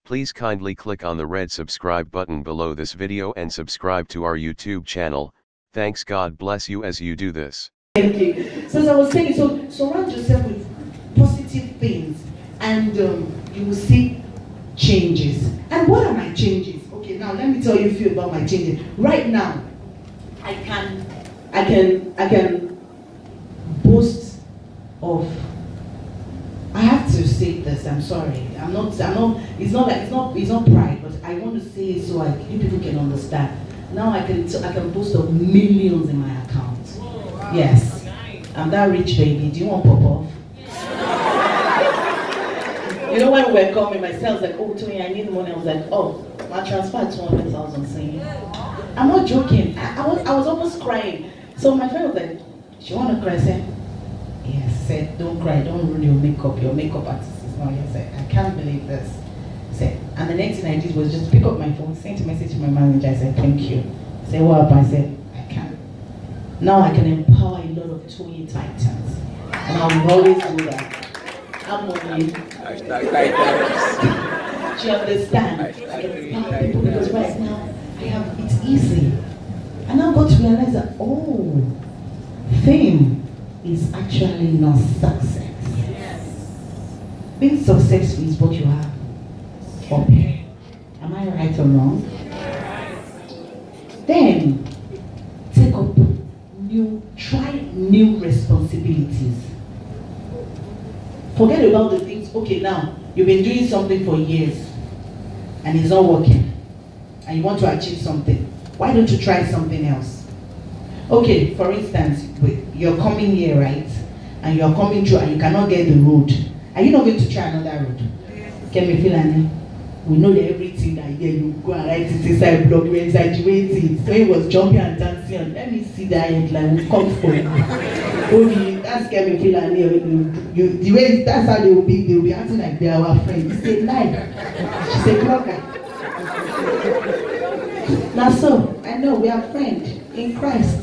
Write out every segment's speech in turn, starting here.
Please kindly click on the red subscribe button below this video and subscribe to our YouTube channel. Thanks. God bless you as you do this. Thank you. So as I was saying, so surround yourself with positive things and you will see changes. And what are my changes? Okay, now let me tell you a few about my changes. Right now, I can boast of, I have to say this, I'm sorry. It's not pride, but I want to say it so you people can understand. Now I can boast of millions in my account. Wow. Yes. I'm that rich baby. Do you want pop off? You know, when we were coming, my sales like, oh Toyin, I need money. I was like, oh, my transfer 200,000 saying. I'm not joking. I was almost crying. So my friend was like, do you want to cry? I said, yes. I said, don't cry, don't ruin your makeup. Your makeup artist is not here. I said, I can't believe this. I said, and the next thing I did was just pick up my phone, send a message to my manager. I said, thank you. I said, what happened? I said, I can't. Now I can empower a lot of Toyin Titans. And I will always do that. I'm on you. Do you understand? I can empower people because right now it's easy. And I got to realize that, oh, fame is actually not success. Yes. Being successful is what you have. Okay. Am I right or wrong? Then take up try new responsibilities. Forget about the things. Okay, now you've been doing something for years and it's not working, and you want to achieve something. Why don't you try something else? Okay, for instance, you're coming here, right? And you're coming through and you cannot get the road. Are you not going to try another road? Can we feel any? We know that everything that you go and write it inside block, you exaggerate it. So he was jumping and dancing on. Let me see that headline, we'll come for you. Okay, that's Kemi Filani. The way that's how they'll be acting like they're our friends. It's a lie. She's a clocker. Now so, I know we are friends in Christ.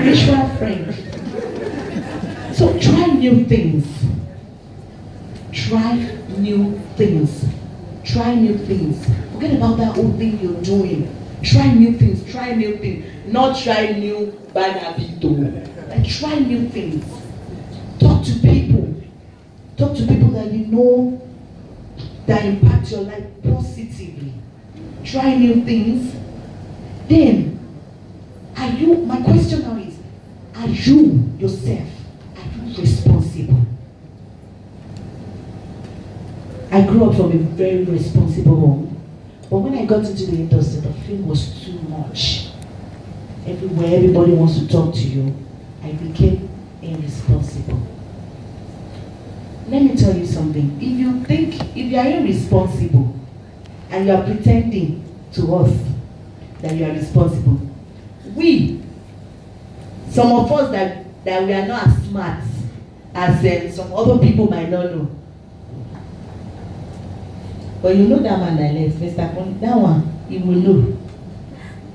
Mutual friend. So try new things. Try new things. Try new things. Forget about that old thing you're doing. Try new things. Try new things. Not try new bad habits. Like try new things. Talk to people. Talk to people that you know that impact your life positively. Try new things. Then, my question now is, are you yourself, are you responsible? I grew up from a very responsible home, but when I got into the industry, the fame was too much. Everywhere, everybody wants to talk to you. I became irresponsible. Let me tell you something. If you are irresponsible and you are pretending to us that you are responsible, some of us that we are not as smart as some other people might not know. But you know that man that left, Mr. Pony, that one, you will know.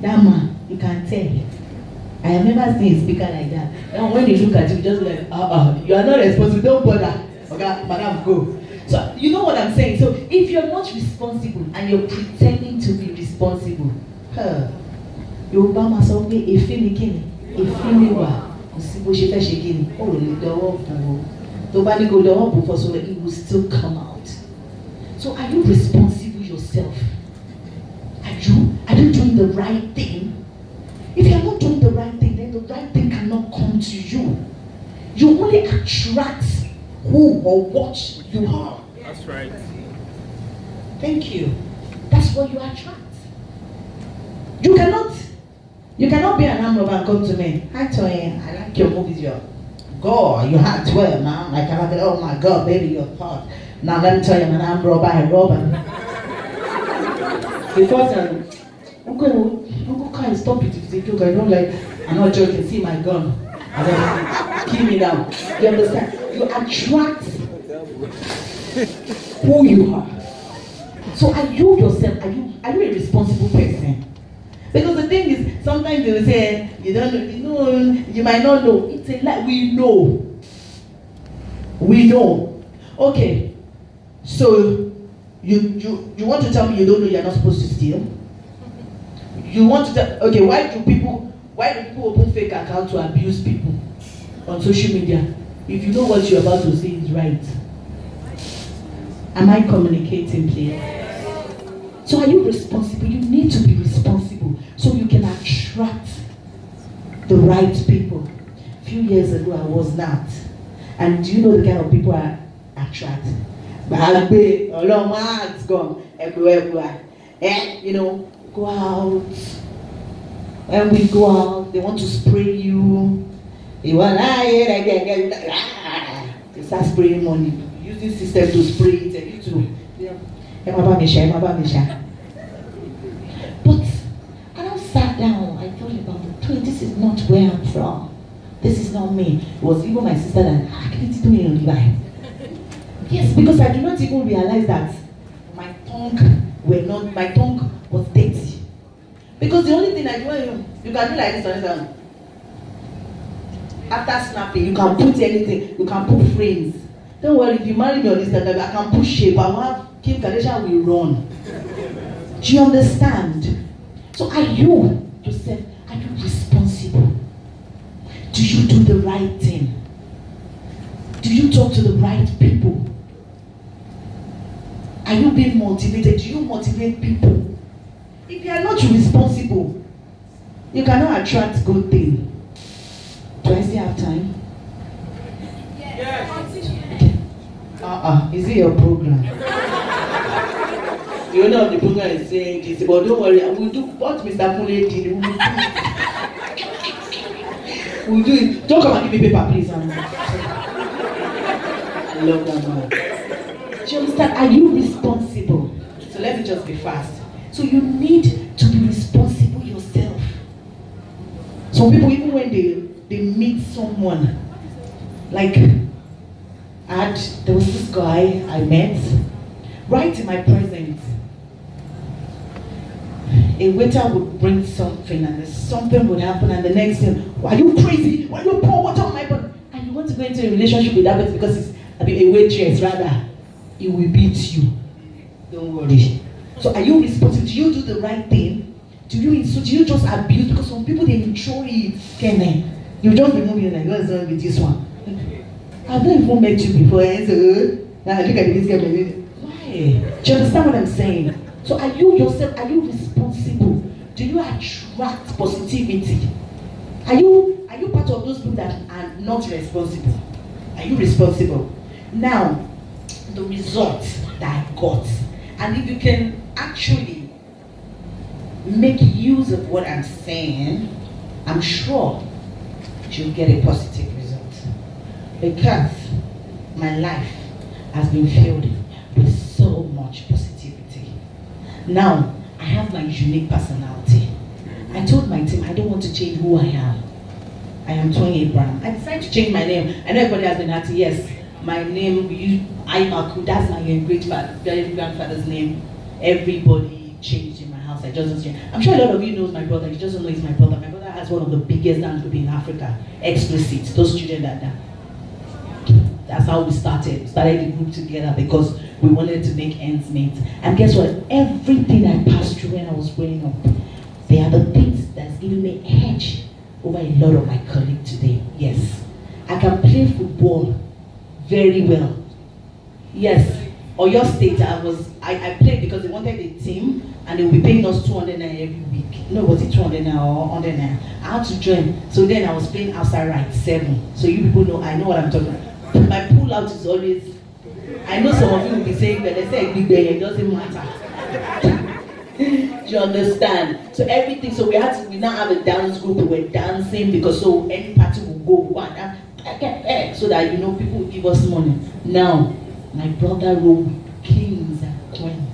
That man, you can tell. I have never seen a speaker like that. And when you look at you, just like, you are not responsible, don't bother. Okay, madam, go. So, you know what I'm saying? So, if you're not responsible and you're pretending to be responsible, Yorùbá máa sọ pé èéfín ni kíni, èéfín ni wà, kò sí bó ṣe fẹ́ ṣe kíni, ó lè dọwọ́ bò ó. Tó bá ní kó dọwọ́ bò for so that it will still come out. So are you responsible yourself? Are you doing the right thing? If you're not doing the right thing, then the right thing cannot come to you. You only attract who or what you are. That's right. Thank you. That's what you attract. You cannot be an arm robber and come to me. Hi Toyin, I like your movies. God, you had 12 now. I cannot be, oh my God, baby, you're hot. Now let me tell you, I'm an arm robber, I rob. The first time, Uncle Kai, stop it. It's a joke. I don't like, I'm not joking, see my gun. And then kill me now. You understand? You attract who you are. So are you yourself, are you a responsible person? Because the thing is, sometimes they will say, you don't know, you might not know. It's a lie. We know. We know. Okay. So You want to tell me you don't know you're not supposed to steal? You want to tell, okay, why do people open fake accounts to abuse people on social media? If you know what you're about to say is right. Am I communicating, please? So are you responsible? You need to be responsible so you can attract the right people. A few years ago, I was not. And do you know the kind of people I attract? You know, go out. When we go out, they want to spray you. They want they start spraying money. Use this system to spray it and you too. But I now sat down, I thought about it. This is not where I'm from. This is not me. It was even my sister that yes, because I do not even realize that my tongue was dirty. Because the only thing I do, you can do like this on this. After snapping, you can put anything, you can put frames. Don't worry, if you marry me on this, I can put shape. I will have Kim Kardashian will run. Do you understand? So are you yourself, are you responsible? Do you do the right thing? Do you talk to the right people? Are you being motivated? Do you motivate people? If you are not responsible, you cannot attract good things. Do I still have time? Yes. Okay. Is it your program? You know the program is saying this, but don't worry, I will do what Mr. Pule did. We'll do it. Don't come and give me paper, please. I love that man. Do you understand? Are you responsible? So let me just be fast. So you need to be responsible yourself. Some people, even when they meet someone, like there was this guy I met, right in my presence. A waiter would bring something and something would happen, and the next thing, are you crazy? Why you pour water on my body? And you want to go into a relationship with that person because it's a waitress, rather, it will beat you. Don't worry. So are you responsible? Do you do the right thing? Do you just abuse? Because some people, they enjoy it. Kenny, you just be moving like, what's wrong with this one? I've not even met you before. Now look at this guy. Why? Do you understand what I'm saying? So are you yourself, are you responsible? Do you attract positivity? Are you part of those people that are not responsible? Are you responsible? Now, the result that I got, and if you can actually make use of what I'm saying, I'm sure you'll get a positive result. Because my life has been filled with so much positivity. Now, I have my unique personality. I told my team I don't want to change who I am. I am Toyin Aimakhu. I decided to change my name. I know everybody has been asking, yes, my name, Aimakhu, that's my great grandfather's name. Everybody changed in my house. I just don't change. I'm sure a lot of you knows my brother. You just don't know he's my brother. My brother has one of the biggest dance groups in Africa. Explicit. Those children that. That's how we started. We started the group together because we wanted to make ends meet. And guess what? Everything I passed through when I was growing up, they are the things that's giving me edge over a lot of my colleagues today. Yes. I can play football very well. Yes. Oyo State, I played because they wanted a team and they will be paying us 200 naira every week. No, was it 200 naira or 100 naira? I had to join. So then I was playing outside right 7. So you people know, I know what I'm talking about. My pull out is always, I know some of you will be saying, but they say it doesn't matter. Do you understand? So everything, so we now have a dance group, we're dancing because so any party will go one. So that, you know, people will give us money. Now, my brother roll with kings and queens.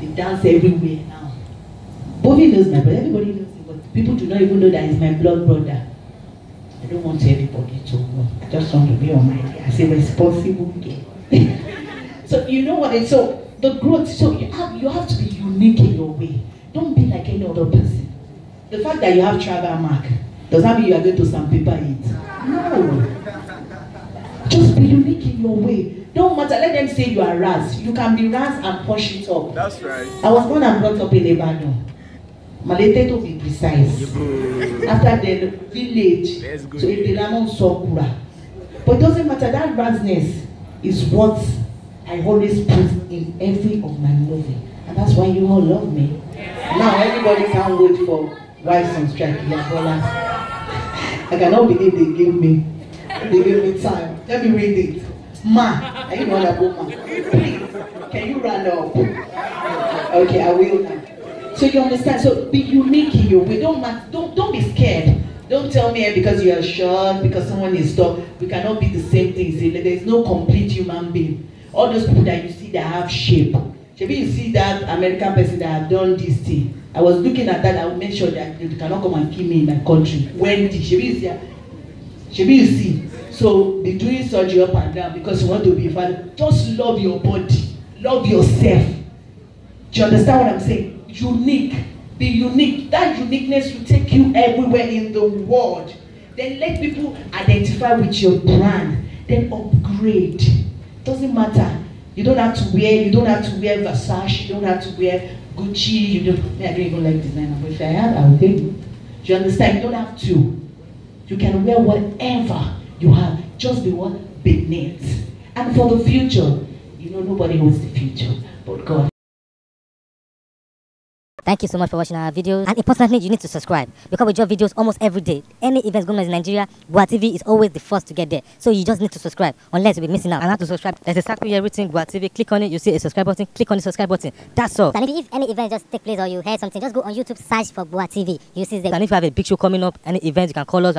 They dance everywhere now. Bobby knows my brother, everybody knows him, but people do not even know that he's my blood brother. I don't want everybody to know. I just want to be on my way. I say responsible girl. So you know what? So the growth. So you have to be unique in your way. Don't be like any other person. The fact that you have tribal mark does that mean you are going to sandpaper it? No. Just be unique in your way. Don't matter. Let them say you are ras. You can be ras and push it up. That's right. I was born and brought up in Ibadan. Malete to be precise. After the village, so in the Lamon Sokura. But it doesn't matter. That rasness is what I always put in every of my movie. And that's why you all love me. Now everybody can't wait for Wives on Strike. I cannot believe they gave me time. Let me read it. Ma, are you not a woman? Please, can you run up? Okay, I will now. So you understand? So be unique in your way. Don't be scared. Don't tell me because you are short, because someone is tall. We cannot be the same thing. See, there is no complete human being. All those people that you see that have shape. Maybe you see that American person that have done this thing. I was looking at that. I will make sure that you cannot come and kill me in my country. Wendy, Shebi you see. So be doing surgery up and down because you want to be a father. Just love your body. Love yourself. Do you understand what I'm saying? Unique. Be unique. That uniqueness will take you everywhere in the world. Then let people identify with your brand. Then upgrade. Doesn't matter. You don't have to wear Versace. You don't have to wear Gucci. I don't even like designer. But if I had, I would take you. Do you understand? You don't have to. You can wear whatever you have. Just be what? Beneath. And for the future, you know nobody owns the future but God. Thank you so much for watching our videos. And importantly, you need to subscribe because we drop videos almost every day. Any events going on in Nigeria, Gua TV is always the first to get there. So you just need to subscribe unless you'll be missing out. And how to subscribe? There's a circle here written Gua TV. Click on it, you see a subscribe button. Click on the subscribe button. That's all. And if any event just take place or you heard something, just go on YouTube, search for Gua TV. You see the. And if you have a big show coming up, any event, you can call us.